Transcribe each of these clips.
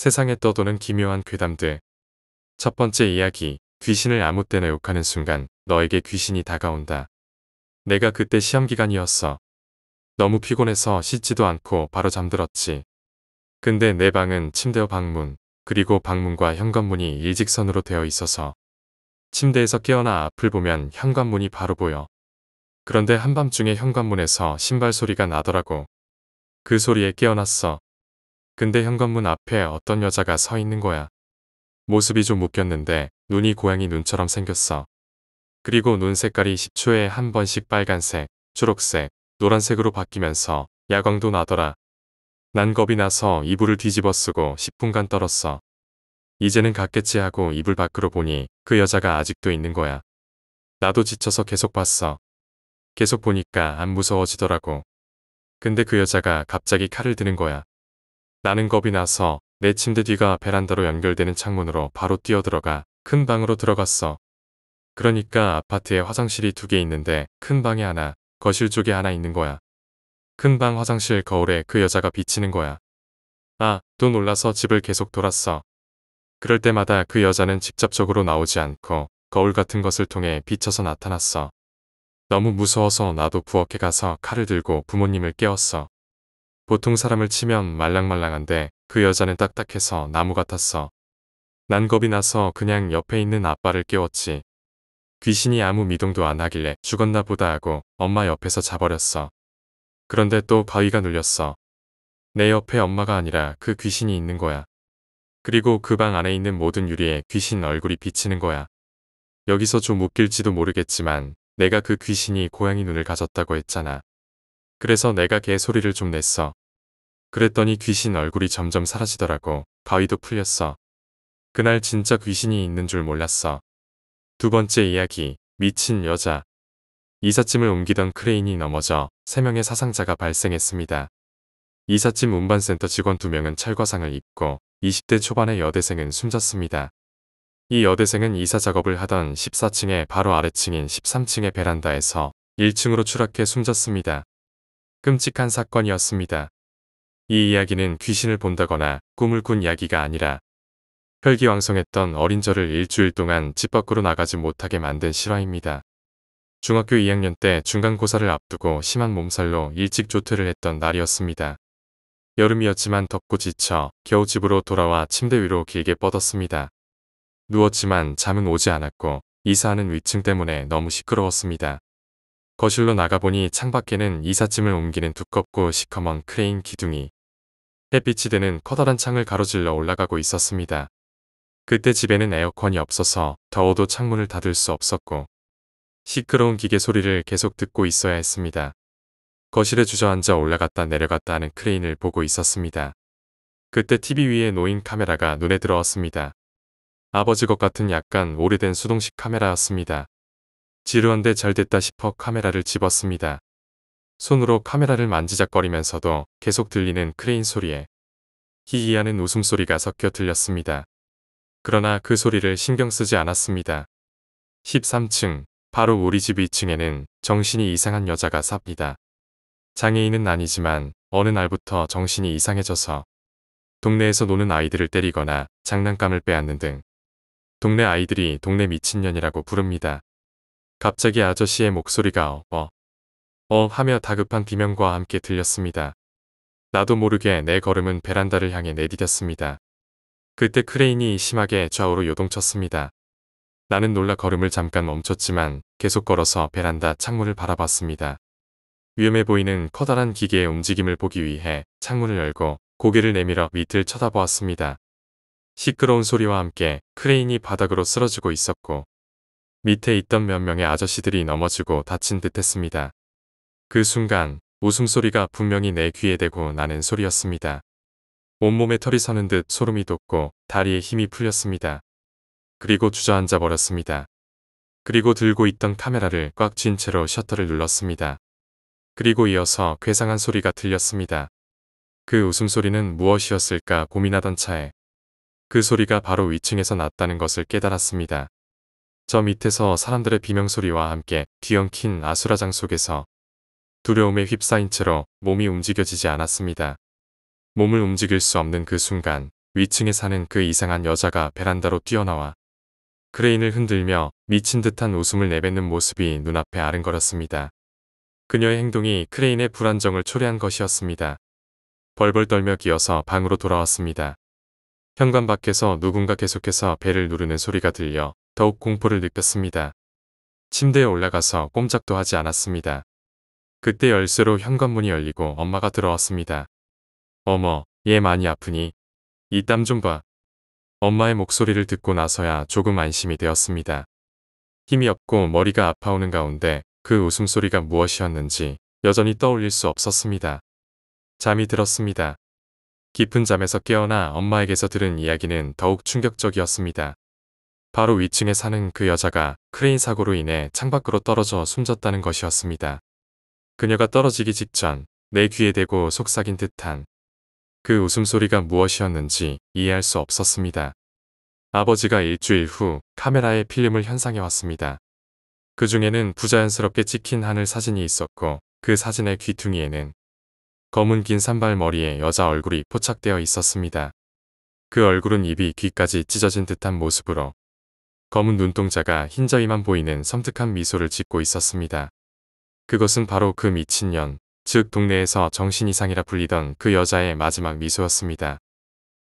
세상에 떠도는 기묘한 괴담들. 첫 번째 이야기. 귀신을 아무 때나 욕하는 순간 너에게 귀신이 다가온다. 내가 그때 시험기간이었어. 너무 피곤해서 씻지도 않고 바로 잠들었지. 근데 내 방은 침대와 방문, 그리고 방문과 현관문이 일직선으로 되어 있어서 침대에서 깨어나 앞을 보면 현관문이 바로 보여. 그런데 한밤중에 현관문에서 신발 소리가 나더라고. 그 소리에 깨어났어. 근데 현관문 앞에 어떤 여자가 서 있는 거야. 모습이 좀 웃겼는데 눈이 고양이 눈처럼 생겼어. 그리고 눈 색깔이 10초에 한 번씩 빨간색, 초록색, 노란색으로 바뀌면서 야광도 나더라. 난 겁이 나서 이불을 뒤집어 쓰고 10분간 떨었어. 이제는 갔겠지 하고 이불 밖으로 보니 그 여자가 아직도 있는 거야. 나도 지쳐서 계속 봤어. 계속 보니까 안 무서워지더라고. 근데 그 여자가 갑자기 칼을 드는 거야. 나는 겁이 나서 내 침대 뒤가 베란다로 연결되는 창문으로 바로 뛰어들어가 큰 방으로 들어갔어. 그러니까 아파트에 화장실이 2개 있는데 큰 방에 하나, 거실 쪽에 하나 있는 거야. 큰 방 화장실 거울에 그 여자가 비치는 거야. 또 놀라서 집을 계속 돌았어. 그럴 때마다 그 여자는 직접적으로 나오지 않고 거울 같은 것을 통해 비쳐서 나타났어. 너무 무서워서 나도 부엌에 가서 칼을 들고 부모님을 깨웠어. 보통 사람을 치면 말랑말랑한데 그 여자는 딱딱해서 나무 같았어. 난 겁이 나서 그냥 옆에 있는 아빠를 깨웠지. 귀신이 아무 미동도 안 하길래 죽었나 보다 하고 엄마 옆에서 자버렸어. 그런데 또 바위가 눌렸어. 내 옆에 엄마가 아니라 그 귀신이 있는 거야. 그리고 그 방 안에 있는 모든 유리에 귀신 얼굴이 비치는 거야. 여기서 좀 웃길지도 모르겠지만 내가 그 귀신이 고양이 눈을 가졌다고 했잖아. 그래서 내가 개소리를 좀 냈어. 그랬더니 귀신 얼굴이 점점 사라지더라고. 바위도 풀렸어. 그날 진짜 귀신이 있는 줄 몰랐어. 두 번째 이야기. 미친 여자. 이삿짐을 옮기던 크레인이 넘어져 3명의 사상자가 발생했습니다. 이삿짐 운반센터 직원 2명은 철거상을 입고 20대 초반의 여대생은 숨졌습니다. 이 여대생은 이사 작업을 하던 14층의 바로 아래층인 13층의 베란다에서 1층으로 추락해 숨졌습니다. 끔찍한 사건이었습니다. 이 이야기는 귀신을 본다거나 꿈을 꾼 이야기가 아니라 혈기왕성했던 어린 저를 일주일 동안 집 밖으로 나가지 못하게 만든 실화입니다. 중학교 2학년 때 중간고사를 앞두고 심한 몸살로 일찍 조퇴를 했던 날이었습니다. 여름이었지만 덥고 지쳐 겨우 집으로 돌아와 침대 위로 길게 뻗었습니다. 누웠지만 잠은 오지 않았고 이사하는 위층 때문에 너무 시끄러웠습니다. 거실로 나가보니 창밖에는 이삿짐을 옮기는 두껍고 시커먼 크레인 기둥이 햇빛이 되는 커다란 창을 가로질러 올라가고 있었습니다. 그때 집에는 에어컨이 없어서 더워도 창문을 닫을 수 없었고 시끄러운 기계 소리를 계속 듣고 있어야 했습니다. 거실에 주저앉아 올라갔다 내려갔다 하는 크레인을 보고 있었습니다. 그때 TV 위에 놓인 카메라가 눈에 들어왔습니다. 아버지 것 같은 약간 오래된 수동식 카메라였습니다. 지루한데 잘 됐다 싶어 카메라를 집었습니다. 손으로 카메라를 만지작거리면서도 계속 들리는 크레인 소리에 희희하는 웃음소리가 섞여 들렸습니다. 그러나 그 소리를 신경 쓰지 않았습니다. 13층, 바로 우리 집 2층에는 정신이 이상한 여자가 삽니다. 장애인은 아니지만 어느 날부터 정신이 이상해져서 동네에서 노는 아이들을 때리거나 장난감을 빼앗는 등 동네 아이들이 동네 미친년이라고 부릅니다. 갑자기 아저씨의 목소리가 하며 다급한 비명과 함께 들렸습니다. 나도 모르게 내 걸음은 베란다를 향해 내디뎠습니다. 그때 크레인이 심하게 좌우로 요동쳤습니다. 나는 놀라 걸음을 잠깐 멈췄지만 계속 걸어서 베란다 창문을 바라봤습니다. 위험해 보이는 커다란 기계의 움직임을 보기 위해 창문을 열고 고개를 내밀어 밑을 쳐다보았습니다. 시끄러운 소리와 함께 크레인이 바닥으로 쓰러지고 있었고 밑에 있던 몇 명의 아저씨들이 넘어지고 다친 듯 했습니다. 그 순간 웃음소리가 분명히 내 귀에 대고 나는 소리였습니다. 온몸에 털이 서는 듯 소름이 돋고 다리에 힘이 풀렸습니다. 그리고 주저앉아 버렸습니다. 그리고 들고 있던 카메라를 꽉 쥔 채로 셔터를 눌렀습니다. 그리고 이어서 괴상한 소리가 들렸습니다. 그 웃음소리는 무엇이었을까 고민하던 차에 그 소리가 바로 위층에서 났다는 것을 깨달았습니다. 저 밑에서 사람들의 비명소리와 함께 뒤엉킨 아수라장 속에서 두려움에 휩싸인 채로 몸이 움직여지지 않았습니다. 몸을 움직일 수 없는 그 순간 위층에 사는 그 이상한 여자가 베란다로 뛰어나와 크레인을 흔들며 미친 듯한 웃음을 내뱉는 모습이 눈앞에 아른거렸습니다. 그녀의 행동이 크레인의 불안정을 초래한 것이었습니다. 벌벌 떨며 기어서 방으로 돌아왔습니다. 현관 밖에서 누군가 계속해서 벨을 누르는 소리가 들려 더욱 공포를 느꼈습니다. 침대에 올라가서 꼼짝도 하지 않았습니다. 그때 열쇠로 현관문이 열리고 엄마가 들어왔습니다. 어머, 얘 많이 아프니? 이 땀 좀 봐. 엄마의 목소리를 듣고 나서야 조금 안심이 되었습니다. 힘이 없고 머리가 아파오는 가운데 그 웃음소리가 무엇이었는지 여전히 떠올릴 수 없었습니다. 잠이 들었습니다. 깊은 잠에서 깨어나 엄마에게서 들은 이야기는 더욱 충격적이었습니다. 바로 위층에 사는 그 여자가 크레인 사고로 인해 창밖으로 떨어져 숨졌다는 것이었습니다. 그녀가 떨어지기 직전 내 귀에 대고 속삭인 듯한 그 웃음소리가 무엇이었는지 이해할 수 없었습니다. 아버지가 일주일 후 카메라에 필름을 현상해 왔습니다. 그 중에는 부자연스럽게 찍힌 하늘 사진이 있었고 그 사진의 귀퉁이에는 검은 긴 산발머리에 여자 얼굴이 포착되어 있었습니다. 그 얼굴은 입이 귀까지 찢어진 듯한 모습으로 검은 눈동자가 흰저위만 보이는 섬뜩한 미소를 짓고 있었습니다. 그것은 바로 그 미친년, 즉 동네에서 정신 이상이라 불리던 그 여자의 마지막 미소였습니다.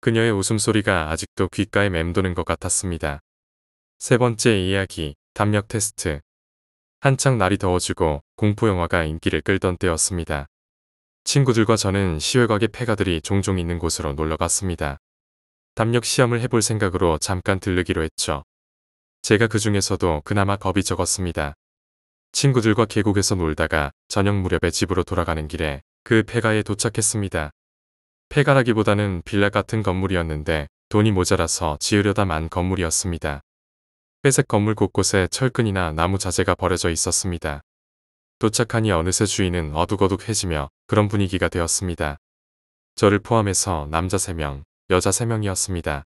그녀의 웃음소리가 아직도 귓가에 맴도는 것 같았습니다. 세 번째 이야기, 담력 테스트. 한창 날이 더워지고 공포영화가 인기를 끌던 때였습니다. 친구들과 저는 시외곽의 폐가들이 종종 있는 곳으로 놀러갔습니다. 담력 시험을 해볼 생각으로 잠깐 들르기로 했죠. 제가 그 중에서도 그나마 겁이 적었습니다. 친구들과 계곡에서 놀다가 저녁 무렵에 집으로 돌아가는 길에 그 폐가에 도착했습니다. 폐가라기보다는 빌라 같은 건물이었는데 돈이 모자라서 지으려다만 건물이었습니다. 회색 건물 곳곳에 철근이나 나무 자재가 버려져 있었습니다. 도착하니 어느새 주인은 어둑어둑해지며 그런 분위기가 되었습니다. 저를 포함해서 남자 3명, 여자 3명이었습니다.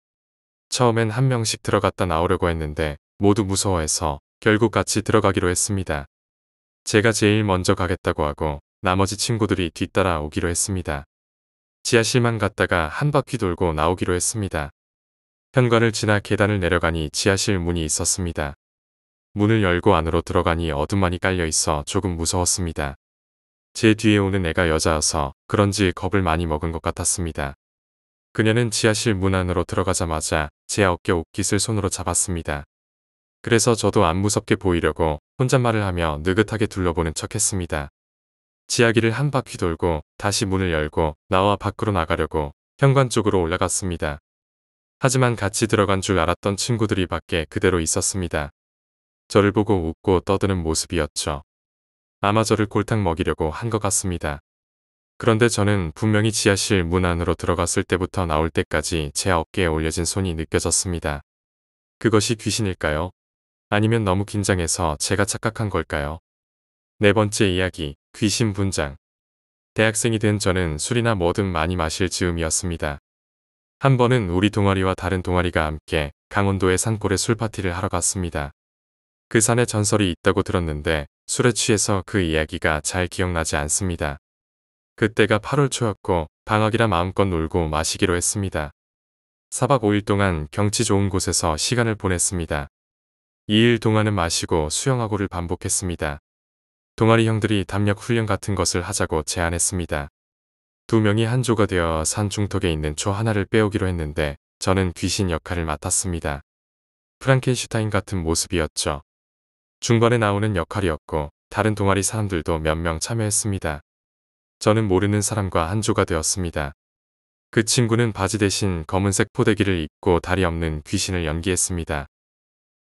처음엔 한 명씩 들어갔다 나오려고 했는데 모두 무서워해서 결국 같이 들어가기로 했습니다. 제가 제일 먼저 가겠다고 하고 나머지 친구들이 뒤따라 오기로 했습니다. 지하실만 갔다가 한 바퀴 돌고 나오기로 했습니다. 현관을 지나 계단을 내려가니 지하실 문이 있었습니다. 문을 열고 안으로 들어가니 어둠만이 깔려 있어 조금 무서웠습니다. 제 뒤에 오는 애가 여자여서 그런지 겁을 많이 먹은 것 같았습니다. 그녀는 지하실 문 안으로 들어가자마자 제 어깨 옷깃을 손으로 잡았습니다. 그래서 저도 안 무섭게 보이려고 혼잣말을 하며 느긋하게 둘러보는 척했습니다. 지하길을 한 바퀴 돌고 다시 문을 열고 나와 밖으로 나가려고 현관 쪽으로 올라갔습니다. 하지만 같이 들어간 줄 알았던 친구들이 밖에 그대로 있었습니다. 저를 보고 웃고 떠드는 모습이었죠. 아마 저를 골탕 먹이려고 한 것 같습니다. 그런데 저는 분명히 지하실 문 안으로 들어갔을 때부터 나올 때까지 제 어깨에 올려진 손이 느껴졌습니다. 그것이 귀신일까요? 아니면 너무 긴장해서 제가 착각한 걸까요? 네 번째 이야기, 귀신 분장. 대학생이 된 저는 술이나 뭐든 많이 마실 즈음이었습니다. 한 번은 우리 동아리와 다른 동아리가 함께 강원도의 산골에 술파티를 하러 갔습니다. 그 산에 전설이 있다고 들었는데 술에 취해서 그 이야기가 잘 기억나지 않습니다. 그때가 8월 초였고 방학이라 마음껏 놀고 마시기로 했습니다. 4박 5일 동안 경치 좋은 곳에서 시간을 보냈습니다. 2일 동안은 마시고 수영하고를 반복했습니다. 동아리 형들이 담력 훈련 같은 것을 하자고 제안했습니다. 2명이 한 조가 되어 산 중턱에 있는 초 하나를 빼오기로 했는데 저는 귀신 역할을 맡았습니다. 프랑켄슈타인 같은 모습이었죠. 중반에 나오는 역할이었고 다른 동아리 사람들도 몇 명 참여했습니다. 저는 모르는 사람과 한 조가 되었습니다. 그 친구는 바지 대신 검은색 포대기를 입고 다리 없는 귀신을 연기했습니다.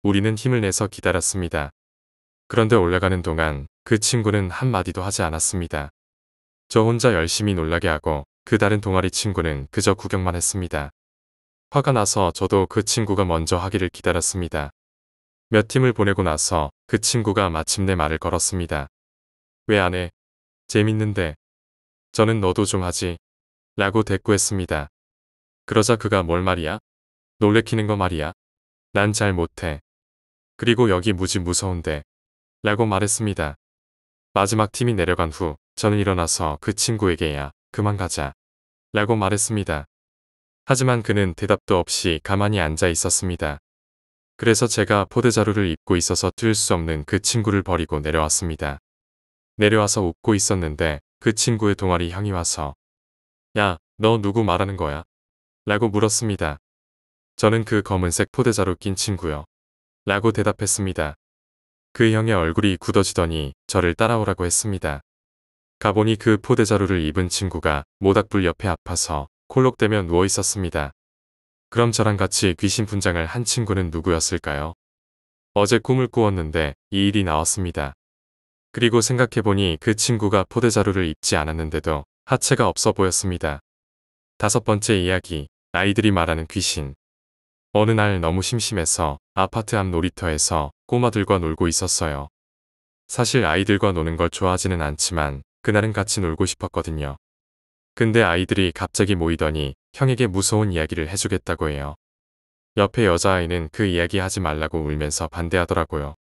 우리는 힘을 내서 기다렸습니다. 그런데 올라가는 동안 그 친구는 한마디도 하지 않았습니다. 저 혼자 열심히 놀라게 하고 그 다른 동아리 친구는 그저 구경만 했습니다. 화가 나서 저도 그 친구가 먼저 하기를 기다렸습니다. 몇 팀을 보내고 나서 그 친구가 마침내 말을 걸었습니다. 왜 안 해? 재밌는데. 저는 너도 좀 하지. 라고 대꾸했습니다. 그러자 그가 뭘 말이야? 놀래키는 거 말이야. 난 잘 못해. 그리고 여기 무지 무서운데. 라고 말했습니다. 마지막 팀이 내려간 후 저는 일어나서 그 친구에게 야, 그만 가자. 라고 말했습니다. 하지만 그는 대답도 없이 가만히 앉아 있었습니다. 그래서 제가 포대자루를 입고 있어서 뛸 수 없는 그 친구를 버리고 내려왔습니다. 내려와서 웃고 있었는데 그 친구의 동아리 형이 와서 야, 너 누구 말하는 거야? 라고 물었습니다. 저는 그 검은색 포대자루 낀 친구요. 라고 대답했습니다. 그 형의 얼굴이 굳어지더니 저를 따라오라고 했습니다. 가보니 그 포대자루를 입은 친구가 모닥불 옆에 아파서 콜록대며 누워 있었습니다. 그럼 저랑 같이 귀신 분장을 한 친구는 누구였을까요? 어제 꿈을 꾸었는데 이 일이 나왔습니다. 그리고 생각해보니 그 친구가 포대자루를 입지 않았는데도 하체가 없어 보였습니다. 5번째 이야기, 아이들이 말하는 귀신. 어느 날 너무 심심해서 아파트 앞 놀이터에서 꼬마들과 놀고 있었어요. 사실 아이들과 노는 걸 좋아하지는 않지만 그날은 같이 놀고 싶었거든요. 근데 아이들이 갑자기 모이더니 형에게 무서운 이야기를 해주겠다고 해요. 옆에 여자아이는 그 이야기 하지 말라고 울면서 반대하더라고요.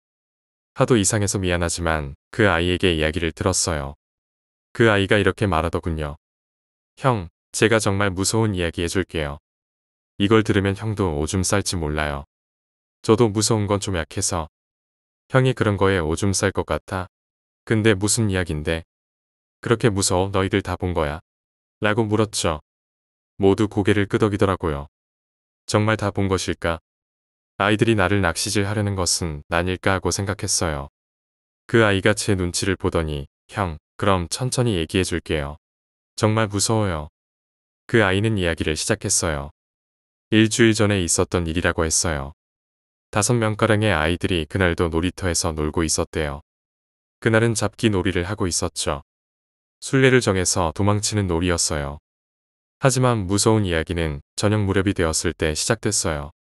하도 이상해서 미안하지만 그 아이에게 이야기를 들었어요. 그 아이가 이렇게 말하더군요. 형, 제가 정말 무서운 이야기 해줄게요. 이걸 들으면 형도 오줌 쌀지 몰라요. 저도 무서운 건 좀 약해서. 형이 그런 거에 오줌 쌀 것 같아? 근데 무슨 이야기인데? 그렇게 무서워 너희들 다 본 거야? 라고 물었죠. 모두 고개를 끄덕이더라고요. 정말 다 본 것일까? 아이들이 나를 낚시질 하려는 것은 난일까 하고 생각했어요. 그 아이가 제 눈치를 보더니 형, 그럼 천천히 얘기해 줄게요. 정말 무서워요. 그 아이는 이야기를 시작했어요. 일주일 전에 있었던 일이라고 했어요. 5명가량의 아이들이 그날도 놀이터에서 놀고 있었대요. 그날은 잡기 놀이를 하고 있었죠. 순례를 정해서 도망치는 놀이였어요. 하지만 무서운 이야기는 저녁 무렵이 되었을 때 시작됐어요.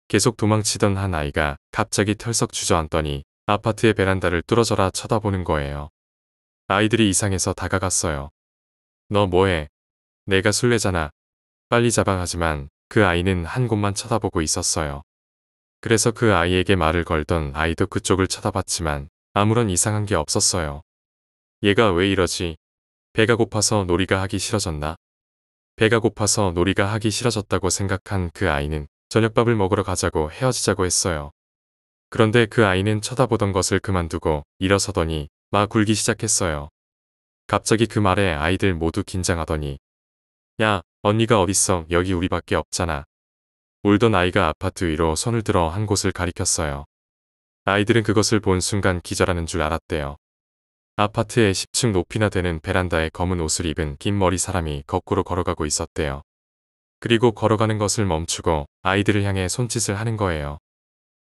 계속 도망치던 한 아이가 갑자기 털썩 주저앉더니 아파트의 베란다를 뚫어져라 쳐다보는 거예요. 아이들이 이상해서 다가갔어요. 너 뭐해? 내가 술래잖아. 빨리 잡아. 하지만 그 아이는 한 곳만 쳐다보고 있었어요. 그래서 그 아이에게 말을 걸던 아이도 그쪽을 쳐다봤지만 아무런 이상한 게 없었어요. 얘가 왜 이러지? 배가 고파서 놀이가 하기 싫어졌나? 배가 고파서 놀이가 하기 싫어졌다고 생각한 그 아이는 저녁밥을 먹으러 가자고 헤어지자고 했어요. 그런데 그 아이는 쳐다보던 것을 그만두고 일어서더니 막 굴기 시작했어요. 갑자기 그 말에 아이들 모두 긴장하더니 야, 언니가 어딨어? 여기 우리밖에 없잖아. 울던 아이가 아파트 위로 손을 들어 한 곳을 가리켰어요. 아이들은 그것을 본 순간 기절하는 줄 알았대요. 아파트의 10층 높이나 되는 베란다에 검은 옷을 입은 긴 머리 사람이 거꾸로 걸어가고 있었대요. 그리고 걸어가는 것을 멈추고 아이들을 향해 손짓을 하는 거예요.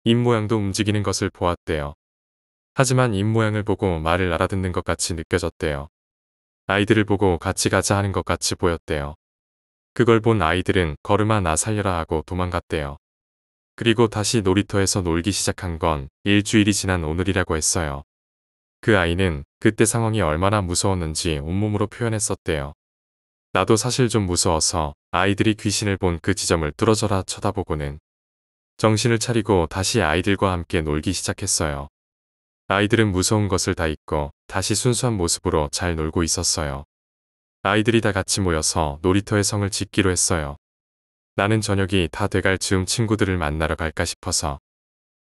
입 모양도 움직이는 것을 보았대요. 하지만 입 모양을 보고 말을 알아듣는 것 같이 느껴졌대요. 아이들을 보고 같이 가자 하는 것 같이 보였대요. 그걸 본 아이들은 걸음아 나 살려라 하고 도망갔대요. 그리고 다시 놀이터에서 놀기 시작한 건 일주일이 지난 오늘이라고 했어요. 그 아이는 그때 상황이 얼마나 무서웠는지 온몸으로 표현했었대요. 나도 사실 좀 무서워서 아이들이 귀신을 본 그 지점을 뚫어져라 쳐다보고는 정신을 차리고 다시 아이들과 함께 놀기 시작했어요. 아이들은 무서운 것을 다 잊고 다시 순수한 모습으로 잘 놀고 있었어요. 아이들이 다 같이 모여서 놀이터의 성을 짓기로 했어요. 나는 저녁이 다 돼갈 즈음 친구들을 만나러 갈까 싶어서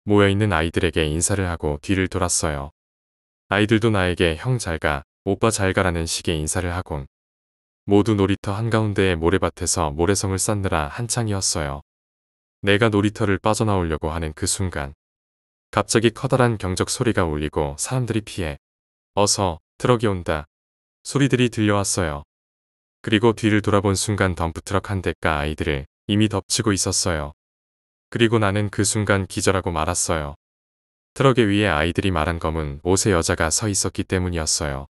모여있는 아이들에게 인사를 하고 뒤를 돌았어요. 아이들도 나에게 형 잘가, 오빠 잘가라는 식의 인사를 하곤 모두 놀이터 한가운데의 모래밭에서 모래성을 쌓느라 한창이었어요. 내가 놀이터를 빠져나오려고 하는 그 순간 갑자기 커다란 경적 소리가 울리고 사람들이 피해 어서 트럭이 온다 소리들이 들려왔어요. 그리고 뒤를 돌아본 순간 덤프트럭 한 대가 아이들을 이미 덮치고 있었어요. 그리고 나는 그 순간 기절하고 말았어요. 트럭의 위에 아이들이 말한 검은 옷의 여자가 서 있었기 때문이었어요.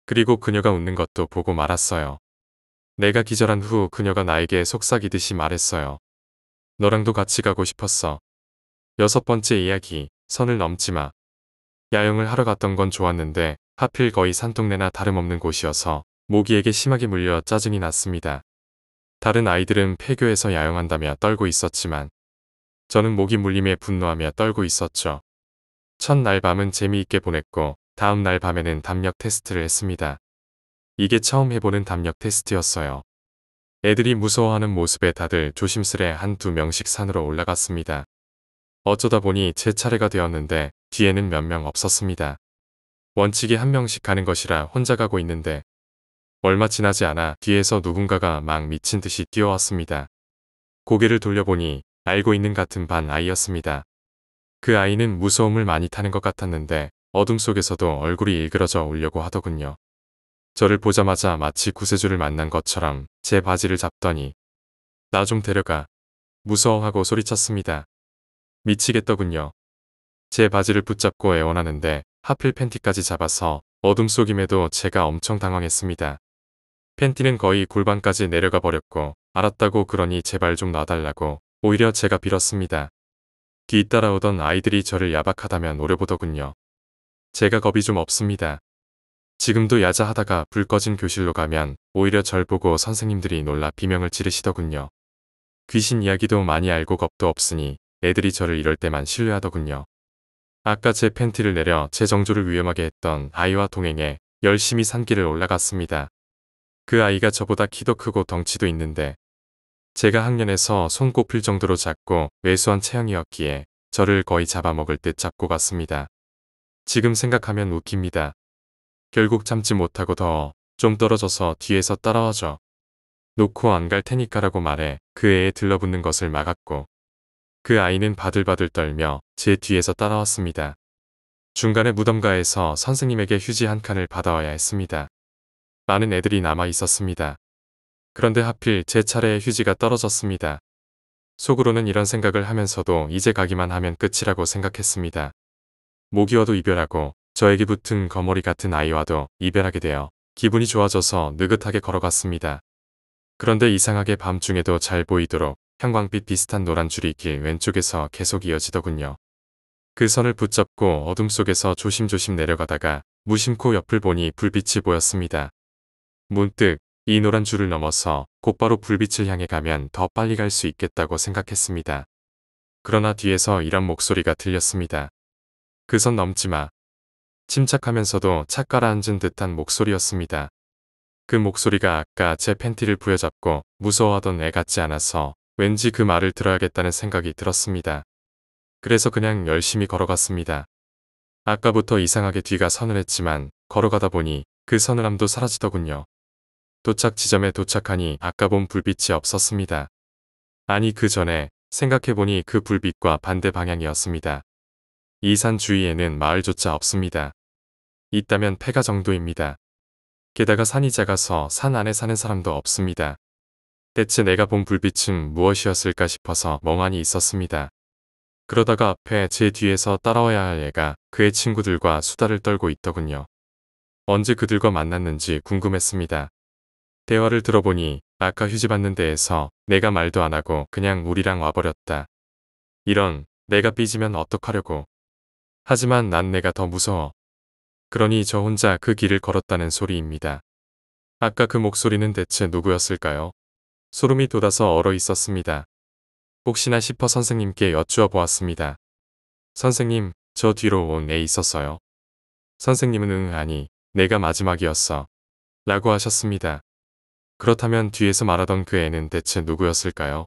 그리고 그녀가 웃는 것도 보고 말았어요. 내가 기절한 후 그녀가 나에게 속삭이듯이 말했어요. 너랑도 같이 가고 싶었어. 6번째 이야기, 선을 넘지 마. 야영을 하러 갔던 건 좋았는데 하필 거의 산동네나 다름없는 곳이어서 모기에게 심하게 물려 짜증이 났습니다. 다른 아이들은 폐교에서 야영한다며 떨고 있었지만 저는 모기 물림에 분노하며 떨고 있었죠. 첫날 밤은 재미있게 보냈고 다음 날 밤에는 담력 테스트를 했습니다. 이게 처음 해보는 담력 테스트였어요. 애들이 무서워하는 모습에 다들 조심스레 한두 명씩 산으로 올라갔습니다. 어쩌다 보니 제 차례가 되었는데 뒤에는 몇 명 없었습니다. 원칙이 한 명씩 가는 것이라 혼자 가고 있는데 얼마 지나지 않아 뒤에서 누군가가 막 미친 듯이 뛰어왔습니다. 고개를 돌려보니 알고 있는 같은 반 아이였습니다. 그 아이는 무서움을 많이 타는 것 같았는데 어둠 속에서도 얼굴이 일그러져 오려고 하더군요. 저를 보자마자 마치 구세주를 만난 것처럼 제 바지를 잡더니 나 좀 데려가. 무서워하고 소리쳤습니다. 미치겠더군요. 제 바지를 붙잡고 애원하는데 하필 팬티까지 잡아서 어둠 속임에도 제가 엄청 당황했습니다. 팬티는 거의 골반까지 내려가 버렸고 알았다고 그러니 제발 좀 놔달라고 오히려 제가 빌었습니다. 뒤따라오던 아이들이 저를 야박하다면 노려보더군요. 제가 겁이 좀 없습니다. 지금도 야자하다가 불 꺼진 교실로 가면 오히려 절 보고 선생님들이 놀라 비명을 지르시더군요. 귀신 이야기도 많이 알고 겁도 없으니 애들이 저를 이럴 때만 신뢰하더군요. 아까 제 팬티를 내려 제 정조를 위험하게 했던 아이와 동행해 열심히 산길을 올라갔습니다. 그 아이가 저보다 키도 크고 덩치도 있는데 제가 학년에서 손꼽힐 정도로 작고 왜소한 체형이었기에 저를 거의 잡아먹을 듯 잡고 갔습니다. 지금 생각하면 웃깁니다. 결국 참지 못하고 더 좀 떨어져서 뒤에서 따라와줘. 놓고 안 갈 테니까라고 말해 그 애에 들러붙는 것을 막았고 그 아이는 바들바들 떨며 제 뒤에서 따라왔습니다. 중간에 무덤가에서 선생님에게 휴지 한 칸을 받아와야 했습니다. 많은 애들이 남아 있었습니다. 그런데 하필 제 차례에 휴지가 떨어졌습니다. 속으로는 이런 생각을 하면서도 이제 가기만 하면 끝이라고 생각했습니다. 모기와도 이별하고 저에게 붙은 거머리 같은 아이와도 이별하게 되어 기분이 좋아져서 느긋하게 걸어갔습니다. 그런데 이상하게 밤중에도 잘 보이도록 형광빛 비슷한 노란 줄이 길 왼쪽에서 계속 이어지더군요. 그 선을 붙잡고 어둠 속에서 조심조심 내려가다가 무심코 옆을 보니 불빛이 보였습니다. 문득 이 노란 줄을 넘어서 곧바로 불빛을 향해 가면 더 빨리 갈 수 있겠다고 생각했습니다. 그러나 뒤에서 이런 목소리가 들렸습니다. 그 선 넘지 마. 침착하면서도 착 가라앉은 듯한 목소리였습니다. 그 목소리가 아까 제 팬티를 부여잡고 무서워하던 애 같지 않아서 왠지 그 말을 들어야겠다는 생각이 들었습니다. 그래서 그냥 열심히 걸어갔습니다. 아까부터 이상하게 뒤가 서늘했지만 걸어가다 보니 그 서늘함도 사라지더군요. 도착 지점에 도착하니 아까 본 불빛이 없었습니다. 아니 그 전에 생각해보니 그 불빛과 반대 방향이었습니다. 이 산 주위에는 마을조차 없습니다. 있다면 폐가 정도입니다. 게다가 산이 작아서 산 안에 사는 사람도 없습니다. 대체 내가 본 불빛은 무엇이었을까 싶어서 멍하니 있었습니다. 그러다가 앞에 제 뒤에서 따라와야 할 애가 그의 친구들과 수다를 떨고 있더군요. 언제 그들과 만났는지 궁금했습니다. 대화를 들어보니 아까 휴지 받는 데에서 내가 말도 안 하고 그냥 우리랑 와버렸다. 이런, 내가 삐지면 어떡하려고. 하지만 난 내가 더 무서워. 그러니 저 혼자 그 길을 걸었다는 소리입니다. 아까 그 목소리는 대체 누구였을까요? 소름이 돋아서 얼어 있었습니다. 혹시나 싶어 선생님께 여쭈어 보았습니다. 선생님, 저 뒤로 온 애 있었어요. 선생님은 아니, 내가 마지막이었어. 라고 하셨습니다. 그렇다면 뒤에서 말하던 그 애는 대체 누구였을까요?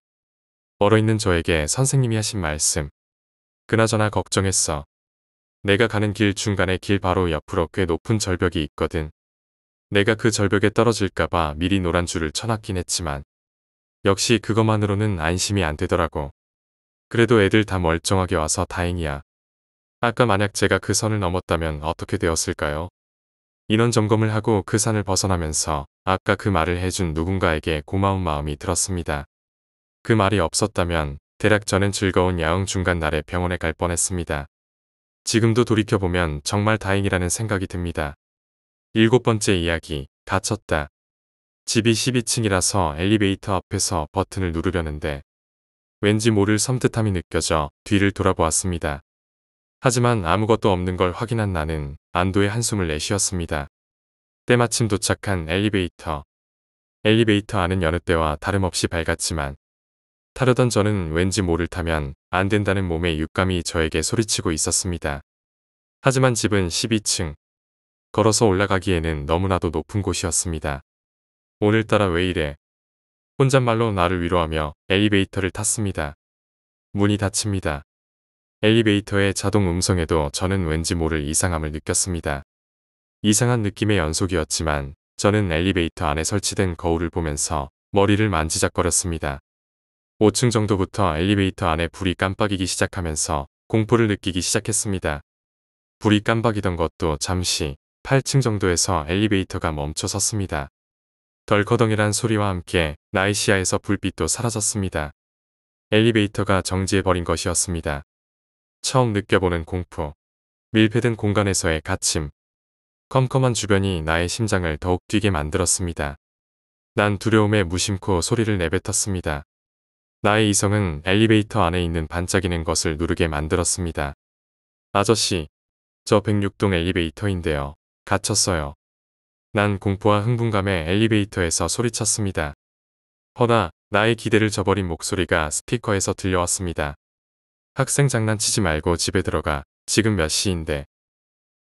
얼어있는 저에게 선생님이 하신 말씀. 그나저나 걱정했어. 내가 가는 길 중간에 길 바로 옆으로 꽤 높은 절벽이 있거든. 내가 그 절벽에 떨어질까봐 미리 노란 줄을 쳐놨긴 했지만 역시 그것만으로는 안심이 안 되더라고. 그래도 애들 다 멀쩡하게 와서 다행이야. 아까 만약 제가 그 선을 넘었다면 어떻게 되었을까요? 인원 점검을 하고 그 산을 벗어나면서 아까 그 말을 해준 누군가에게 고마운 마음이 들었습니다. 그 말이 없었다면 대략 저는 즐거운 야영 중간 날에 병원에 갈 뻔했습니다. 지금도 돌이켜보면 정말 다행이라는 생각이 듭니다. 7번째 이야기, 갇혔다. 집이 12층이라서 엘리베이터 앞에서 버튼을 누르려는데 왠지 모를 섬뜩함이 느껴져 뒤를 돌아보았습니다. 하지만 아무것도 없는 걸 확인한 나는 안도의 한숨을 내쉬었습니다. 때마침 도착한 엘리베이터. 엘리베이터 안은 여느 때와 다름없이 밝았지만 타려던 저는 왠지 모를 타면 안 된다는 몸의 육감이 저에게 소리치고 있었습니다. 하지만 집은 12층. 걸어서 올라가기에는 너무나도 높은 곳이었습니다. 오늘따라 왜 이래? 혼잣말로 나를 위로하며 엘리베이터를 탔습니다. 문이 닫힙니다. 엘리베이터의 자동 음성에도 저는 왠지 모를 이상함을 느꼈습니다. 이상한 느낌의 연속이었지만 저는 엘리베이터 안에 설치된 거울을 보면서 머리를 만지작거렸습니다. 5층 정도부터 엘리베이터 안에 불이 깜빡이기 시작하면서 공포를 느끼기 시작했습니다. 불이 깜빡이던 것도 잠시 8층 정도에서 엘리베이터가 멈춰 섰습니다. 덜커덩이란 소리와 함께 나의 시야에서 불빛도 사라졌습니다. 엘리베이터가 정지해버린 것이었습니다. 처음 느껴보는 공포, 밀폐된 공간에서의 갇힘, 컴컴한 주변이 나의 심장을 더욱 뛰게 만들었습니다. 난 두려움에 무심코 소리를 내뱉었습니다. 나의 이성은 엘리베이터 안에 있는 반짝이는 것을 누르게 만들었습니다. 아저씨, 저 106동 엘리베이터인데요. 갇혔어요. 난 공포와 흥분감에 엘리베이터에서 소리쳤습니다. 허나 나의 기대를 저버린 목소리가 스피커에서 들려왔습니다. 학생 장난치지 말고 집에 들어가. 지금 몇 시인데.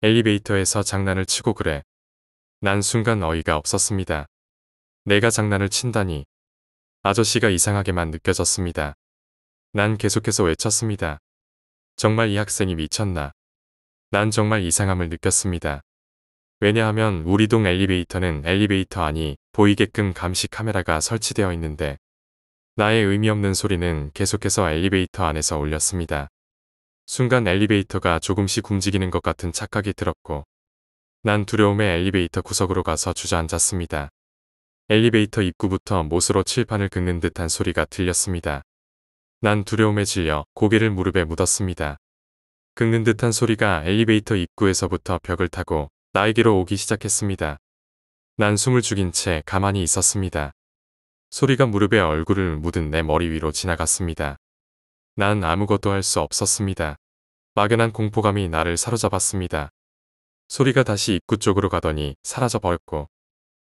엘리베이터에서 장난을 치고 그래. 난 순간 어이가 없었습니다. 내가 장난을 친다니. 아저씨가 이상하게만 느껴졌습니다. 난 계속해서 외쳤습니다. 정말 이 학생이 미쳤나. 난 정말 이상함을 느꼈습니다. 왜냐하면 우리 동 엘리베이터는 엘리베이터 안이 보이게끔 감시 카메라가 설치되어 있는데 나의 의미 없는 소리는 계속해서 엘리베이터 안에서 울렸습니다. 순간 엘리베이터가 조금씩 움직이는 것 같은 착각이 들었고 난 두려움에 엘리베이터 구석으로 가서 주저앉았습니다. 엘리베이터 입구부터 못으로 칠판을 긁는 듯한 소리가 들렸습니다. 난 두려움에 질려 고개를 무릎에 묻었습니다. 긁는 듯한 소리가 엘리베이터 입구에서부터 벽을 타고 나에게로 오기 시작했습니다. 난 숨을 죽인 채 가만히 있었습니다. 소리가 무릎에 얼굴을 묻은 내 머리 위로 지나갔습니다. 난 아무것도 할 수 없었습니다. 막연한 공포감이 나를 사로잡았습니다. 소리가 다시 입구 쪽으로 가더니 사라져버렸고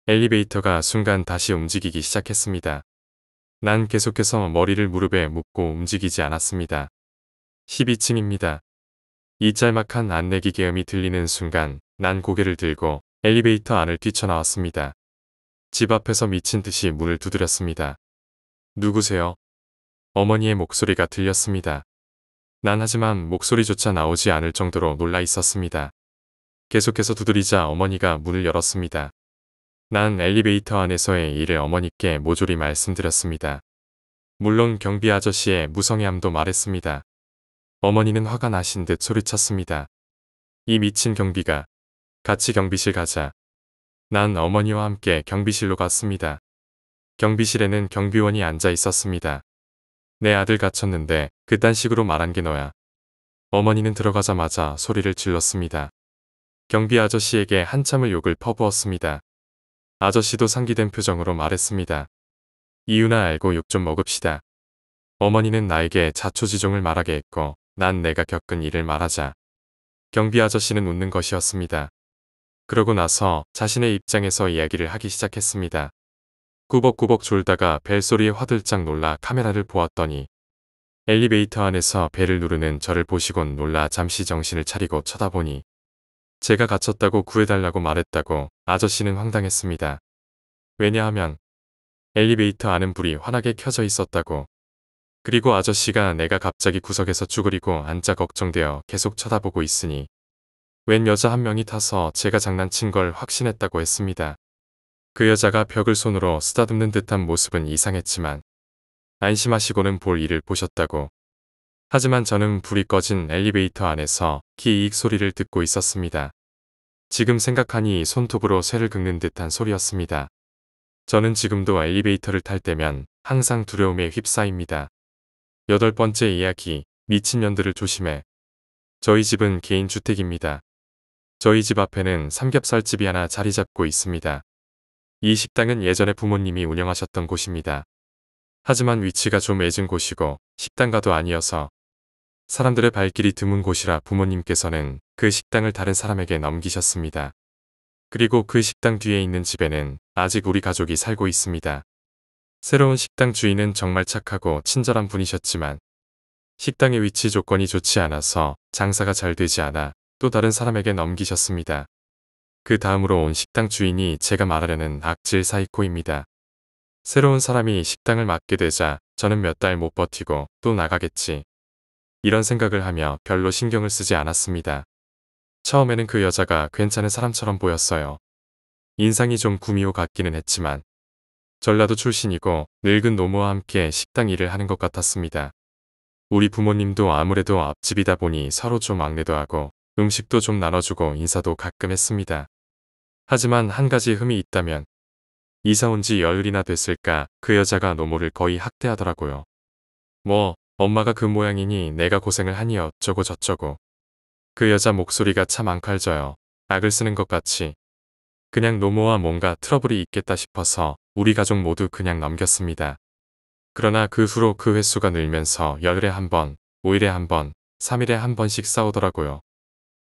엘리베이터가 순간 다시 움직이기 시작했습니다. 난 계속해서 머리를 무릎에 묻고 움직이지 않았습니다. 12층입니다. 이 짤막한 안내기계음이 들리는 순간 난 고개를 들고 엘리베이터 안을 뛰쳐나왔습니다. 집 앞에서 미친 듯이 문을 두드렸습니다. 누구세요? 어머니의 목소리가 들렸습니다. 난 하지만 목소리조차 나오지 않을 정도로 놀라 있었습니다. 계속해서 두드리자 어머니가 문을 열었습니다. 난 엘리베이터 안에서의 일을 어머니께 모조리 말씀드렸습니다. 물론 경비 아저씨의 무성의함도 말했습니다. 어머니는 화가 나신 듯 소리쳤습니다. 이 미친 경비가. 같이 경비실 가자. 난 어머니와 함께 경비실로 갔습니다. 경비실에는 경비원이 앉아 있었습니다. 내 아들 갇혔는데 그딴 식으로 말한 게 너야. 어머니는 들어가자마자 소리를 질렀습니다. 경비 아저씨에게 한참을 욕을 퍼부었습니다. 아저씨도 상기된 표정으로 말했습니다. 이유나 알고 욕 좀 먹읍시다. 어머니는 나에게 자초지종을 말하게 했고 난 내가 겪은 일을 말하자. 경비 아저씨는 웃는 것이었습니다. 그러고 나서 자신의 입장에서 이야기를 하기 시작했습니다. 꾸벅꾸벅 졸다가 벨소리에 화들짝 놀라 카메라를 보았더니 엘리베이터 안에서 벨을 누르는 저를 보시곤 놀라 잠시 정신을 차리고 쳐다보니 제가 갇혔다고 구해달라고 말했다고 아저씨는 황당했습니다. 왜냐하면 엘리베이터 안은 불이 환하게 켜져 있었다고. 그리고 아저씨가 내가 갑자기 구석에서 쭈그리고 앉아 걱정되어 계속 쳐다보고 있으니 웬 여자 한 명이 타서 제가 장난친 걸 확신했다고 했습니다. 그 여자가 벽을 손으로 쓰다듬는 듯한 모습은 이상했지만 안심하시고는 볼 일을 보셨다고. 하지만 저는 불이 꺼진 엘리베이터 안에서 기이익 소리를 듣고 있었습니다. 지금 생각하니 손톱으로 쇠를 긁는 듯한 소리였습니다. 저는 지금도 엘리베이터를 탈 때면 항상 두려움에 휩싸입니다. 8번째 이야기, 미친년들을 조심해. 저희 집은 개인주택입니다. 저희 집 앞에는 삼겹살집이 하나 자리 잡고 있습니다. 이 식당은 예전에 부모님이 운영하셨던 곳입니다. 하지만 위치가 좀 애진 곳이고 식당가도 아니어서 사람들의 발길이 드문 곳이라 부모님께서는 그 식당을 다른 사람에게 넘기셨습니다. 그리고 그 식당 뒤에 있는 집에는 아직 우리 가족이 살고 있습니다. 새로운 식당 주인은 정말 착하고 친절한 분이셨지만 식당의 위치 조건이 좋지 않아서 장사가 잘 되지 않아 또 다른 사람에게 넘기셨습니다. 그 다음으로 온 식당 주인이 제가 말하려는 악질 사이코입니다. 새로운 사람이 식당을 맡게 되자 저는 몇 달 못 버티고 또 나가겠지. 이런 생각을 하며 별로 신경을 쓰지 않았습니다. 처음에는 그 여자가 괜찮은 사람처럼 보였어요. 인상이 좀 구미호 같기는 했지만 전라도 출신이고 늙은 노모와 함께 식당 일을 하는 것 같았습니다. 우리 부모님도 아무래도 앞집이다 보니 서로 좀 왕래도 하고 음식도 좀 나눠주고 인사도 가끔 했습니다. 하지만 한 가지 흠이 있다면 이사 온 지 열흘이나 됐을까 그 여자가 노모를 거의 학대하더라고요. 뭐 엄마가 그 모양이니 내가 고생을 하니 어쩌고 저쩌고. 그 여자 목소리가 참 앙칼져요. 악을 쓰는 것 같이. 그냥 노모와 뭔가 트러블이 있겠다 싶어서 우리 가족 모두 그냥 넘겼습니다. 그러나 그 후로 그 횟수가 늘면서 열흘에 한 번, 5일에 한 번, 3일에 한 번씩 싸우더라고요.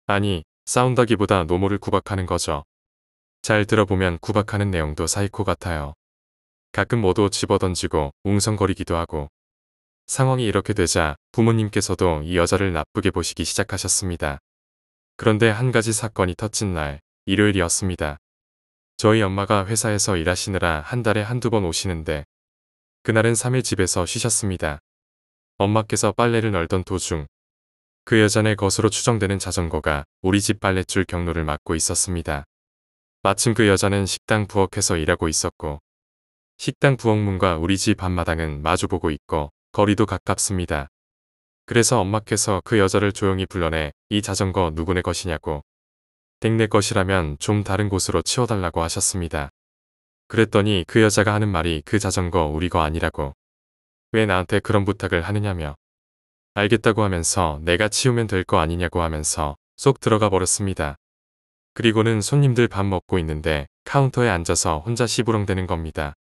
아니, 싸운다기보다 노모를 구박하는 거죠. 잘 들어보면 구박하는 내용도 사이코 같아요. 가끔 뭐도 집어던지고 웅성거리기도 하고. 상황이 이렇게 되자 부모님께서도 이 여자를 나쁘게 보시기 시작하셨습니다. 그런데 한 가지 사건이 터진 날, 일요일이었습니다. 저희 엄마가 회사에서 일하시느라 한 달에 한두 번 오시는데 그날은 3일 집에서 쉬셨습니다. 엄마께서 빨래를 널던 도중 그 여자네 것으로 추정되는 자전거가 우리 집 빨랫줄 경로를 막고 있었습니다. 마침 그 여자는 식당 부엌에서 일하고 있었고 식당 부엌문과 우리 집 앞마당은 마주보고 있고 거리도 가깝습니다. 그래서 엄마께서 그 여자를 조용히 불러내 이 자전거 누구네 것이냐고 댁내 것이라면 좀 다른 곳으로 치워달라고 하셨습니다. 그랬더니 그 여자가 하는 말이 그 자전거 우리 거 아니라고. 왜 나한테 그런 부탁을 하느냐며. 알겠다고 하면서 내가 치우면 될 거 아니냐고 하면서 쏙 들어가 버렸습니다. 그리고는 손님들 밥 먹고 있는데 카운터에 앉아서 혼자 시부렁대는 겁니다.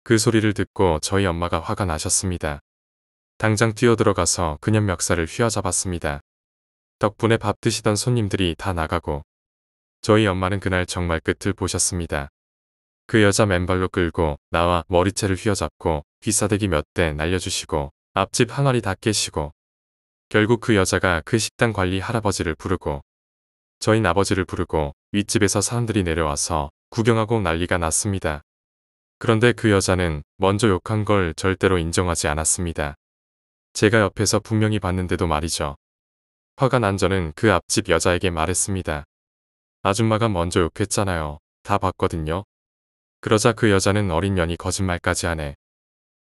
그 소리를 듣고 저희 엄마가 화가 나셨습니다. 당장 뛰어들어가서 그년 멱살을 휘어잡았습니다. 덕분에 밥 드시던 손님들이 다 나가고 저희 엄마는 그날 정말 끝을 보셨습니다. 그 여자 맨발로 끌고 나와 머리채를 휘어잡고 귀싸대기 몇 대 날려주시고 앞집 항아리 다 깨시고 결국 그 여자가 그 식당 관리 할아버지를 부르고 저희 아버지를 부르고 윗집에서 사람들이 내려와서 구경하고 난리가 났습니다. 그런데 그 여자는 먼저 욕한 걸 절대로 인정하지 않았습니다. 제가 옆에서 분명히 봤는데도 말이죠. 화가 난 저는 그 앞집 여자에게 말했습니다. 아줌마가 먼저 욕했잖아요. 다 봤거든요. 그러자 그 여자는 어린 년이 거짓말까지 하네.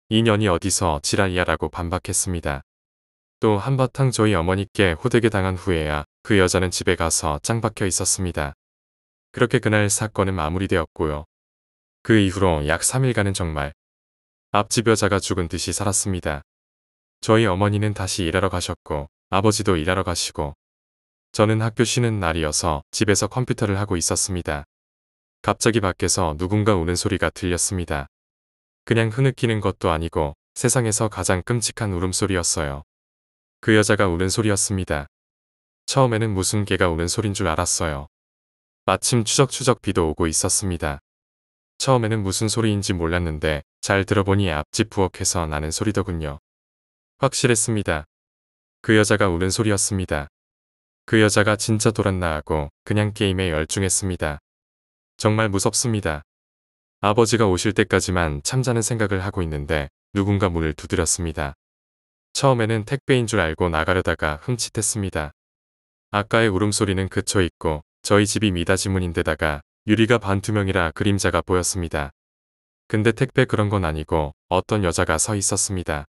이 년이 어디서 지랄이야라고 반박했습니다. 또 한바탕 저희 어머니께 호되게 당한 후에야 그 여자는 집에 가서 짱 박혀 있었습니다. 그렇게 그날 사건은 마무리되었고요. 그 이후로 약 3일간은 정말 앞집 여자가 죽은 듯이 살았습니다. 저희 어머니는 다시 일하러 가셨고 아버지도 일하러 가시고 저는 학교 쉬는 날이어서 집에서 컴퓨터를 하고 있었습니다. 갑자기 밖에서 누군가 우는 소리가 들렸습니다. 그냥 흐느끼는 것도 아니고 세상에서 가장 끔찍한 울음소리였어요. 그 여자가 우는 소리였습니다. 처음에는 무슨 개가 우는 소린 줄 알았어요. 마침 추적추적 비도 오고 있었습니다. 처음에는 무슨 소리인지 몰랐는데 잘 들어보니 앞집 부엌에서 나는 소리더군요. 확실했습니다. 그 여자가 우는 소리였습니다. 그 여자가 진짜 돌았나 하고 그냥 게임에 열중했습니다. 정말 무섭습니다. 아버지가 오실 때까지만 참자는 생각을 하고 있는데 누군가 문을 두드렸습니다. 처음에는 택배인 줄 알고 나가려다가 흠칫했습니다. 아까의 울음소리는 그쳐 있고 저희 집이 미닫이 문인데다가 유리가 반투명이라 그림자가 보였습니다. 근데 택배 그런 건 아니고 어떤 여자가 서 있었습니다.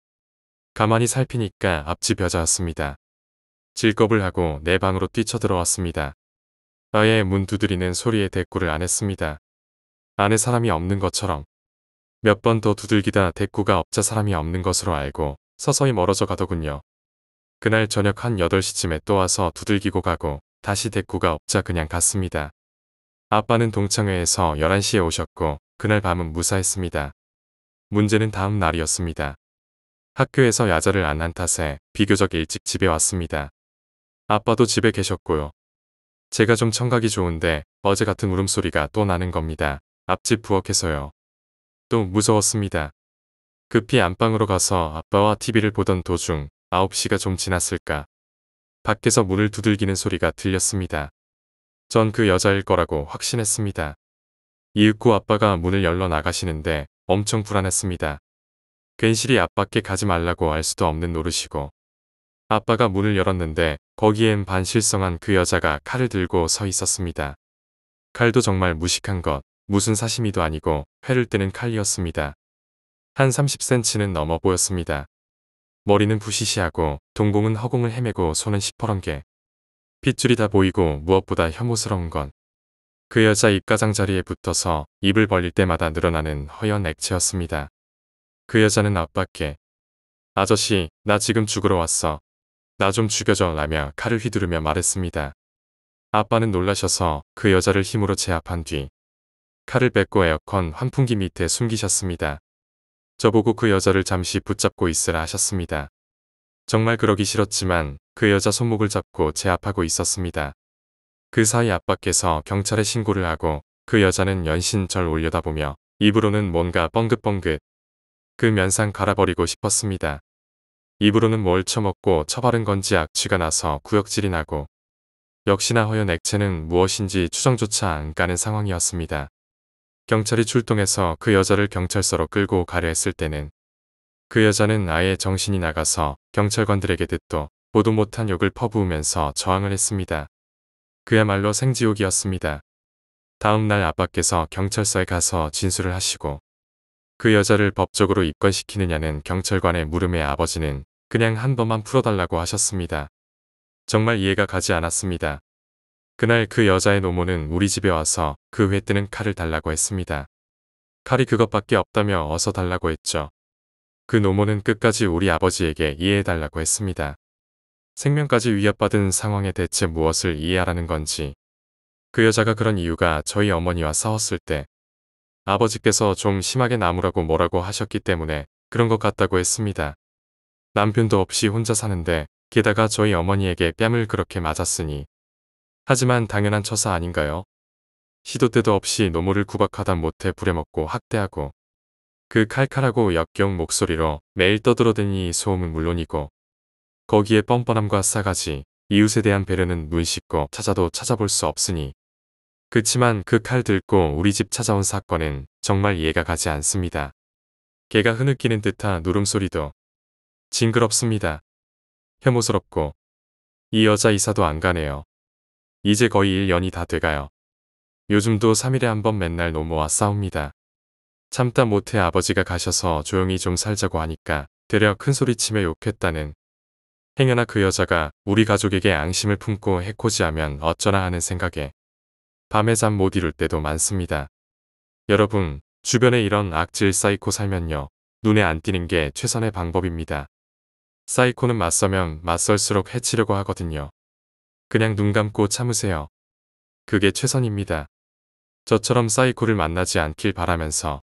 가만히 살피니까 앞집 여자였습니다. 질겁을 하고 내 방으로 뛰쳐들어왔습니다. 아예 문 두드리는 소리에 대꾸를 안 했습니다. 안에 사람이 없는 것처럼. 몇 번 더 두들기다 대꾸가 없자 사람이 없는 것으로 알고 서서히 멀어져 가더군요. 그날 저녁 한 8시쯤에 또 와서 두들기고 가고 다시 대꾸가 없자 그냥 갔습니다. 아빠는 동창회에서 11시에 오셨고 그날 밤은 무사했습니다. 문제는 다음 날이었습니다. 학교에서 야자를 안 한 탓에 비교적 일찍 집에 왔습니다. 아빠도 집에 계셨고요. 제가 좀 청각이 좋은데 어제 같은 울음소리가 또 나는 겁니다. 앞집 부엌에서요. 또 무서웠습니다. 급히 안방으로 가서 아빠와 TV를 보던 도중 9시가 좀 지났을까. 밖에서 문을 두들기는 소리가 들렸습니다. 전 그 여자일 거라고 확신했습니다. 이윽고 아빠가 문을 열러 나가시는데 엄청 불안했습니다. 괜시리 아빠께 가지 말라고 할 수도 없는 노릇이고. 아빠가 문을 열었는데 거기엔 반실성한 그 여자가 칼을 들고 서 있었습니다. 칼도 정말 무식한 것, 무슨 사시미도 아니고 회를 뜨는 칼이었습니다. 한 30cm는 넘어 보였습니다. 머리는 부시시하고 동공은 허공을 헤매고 손은 시퍼런게. 핏줄이 다 보이고 무엇보다 혐오스러운 건 그 여자 입가장자리에 붙어서 입을 벌릴 때마다 늘어나는 허연 액체였습니다. 그 여자는 아빠께 아저씨, 나 지금 죽으러 왔어. 나 좀 죽여줘 라며 칼을 휘두르며 말했습니다. 아빠는 놀라셔서 그 여자를 힘으로 제압한 뒤 칼을 뺏고 에어컨 환풍기 밑에 숨기셨습니다. 저보고 그 여자를 잠시 붙잡고 있으라 하셨습니다. 정말 그러기 싫었지만 그 여자 손목을 잡고 제압하고 있었습니다. 그 사이 아빠께서 경찰에 신고를 하고 그 여자는 연신 절 올려다보며 입으로는 뭔가 뻥긋뻥긋 그 면상 갈아버리고 싶었습니다. 입으로는 뭘 처먹고 처바른 건지 악취가 나서 구역질이 나고 역시나 허연 액체는 무엇인지 추정조차 안 가는 상황이었습니다. 경찰이 출동해서 그 여자를 경찰서로 끌고 가려 했을 때는 그 여자는 아예 정신이 나가서 경찰관들에게 듣도 보도 못한 욕을 퍼부으면서 저항을 했습니다. 그야말로 생지옥이었습니다. 다음 날 아빠께서 경찰서에 가서 진술을 하시고 그 여자를 법적으로 입건시키느냐는 경찰관의 물음에 아버지는 그냥 한 번만 풀어달라고 하셨습니다. 정말 이해가 가지 않았습니다. 그날 그 여자의 노모는 우리 집에 와서 그 회 뜨는 칼을 달라고 했습니다. 칼이 그것밖에 없다며 어서 달라고 했죠. 그 노모는 끝까지 우리 아버지에게 이해해달라고 했습니다. 생명까지 위협받은 상황에 대체 무엇을 이해하라는 건지. 그 여자가 그런 이유가 저희 어머니와 싸웠을 때 아버지께서 좀 심하게 나무라고 뭐라고 하셨기 때문에 그런 것 같다고 했습니다. 남편도 없이 혼자 사는데 게다가 저희 어머니에게 뺨을 그렇게 맞았으니. 하지만 당연한 처사 아닌가요? 시도 때도 없이 노모를 구박하다 못해 부려먹고 학대하고 그 칼칼하고 역겨운 목소리로 매일 떠들어대니 소음은 물론이고 거기에 뻔뻔함과 싸가지, 이웃에 대한 배려는 눈 씻고 찾아도 찾아볼 수 없으니. 그치만 그 칼 들고 우리 집 찾아온 사건은 정말 이해가 가지 않습니다. 개가 흐느끼는 듯한 누름소리도 징그럽습니다. 혐오스럽고 이 여자 이사도 안 가네요. 이제 거의 1년이 다 돼가요. 요즘도 3일에 한 번 맨날 노모와 싸웁니다. 참다 못해 아버지가 가셔서 조용히 좀 살자고 하니까 되려 큰소리치며 욕했다는. 행여나 그 여자가 우리 가족에게 앙심을 품고 해코지하면 어쩌나 하는 생각에 밤에 잠 못 이룰 때도 많습니다. 여러분, 주변에 이런 악질 사이코 살면요. 눈에 안 띄는 게 최선의 방법입니다. 사이코는 맞서면 맞설수록 해치려고 하거든요. 그냥 눈 감고 참으세요. 그게 최선입니다. 저처럼 사이코를 만나지 않길 바라면서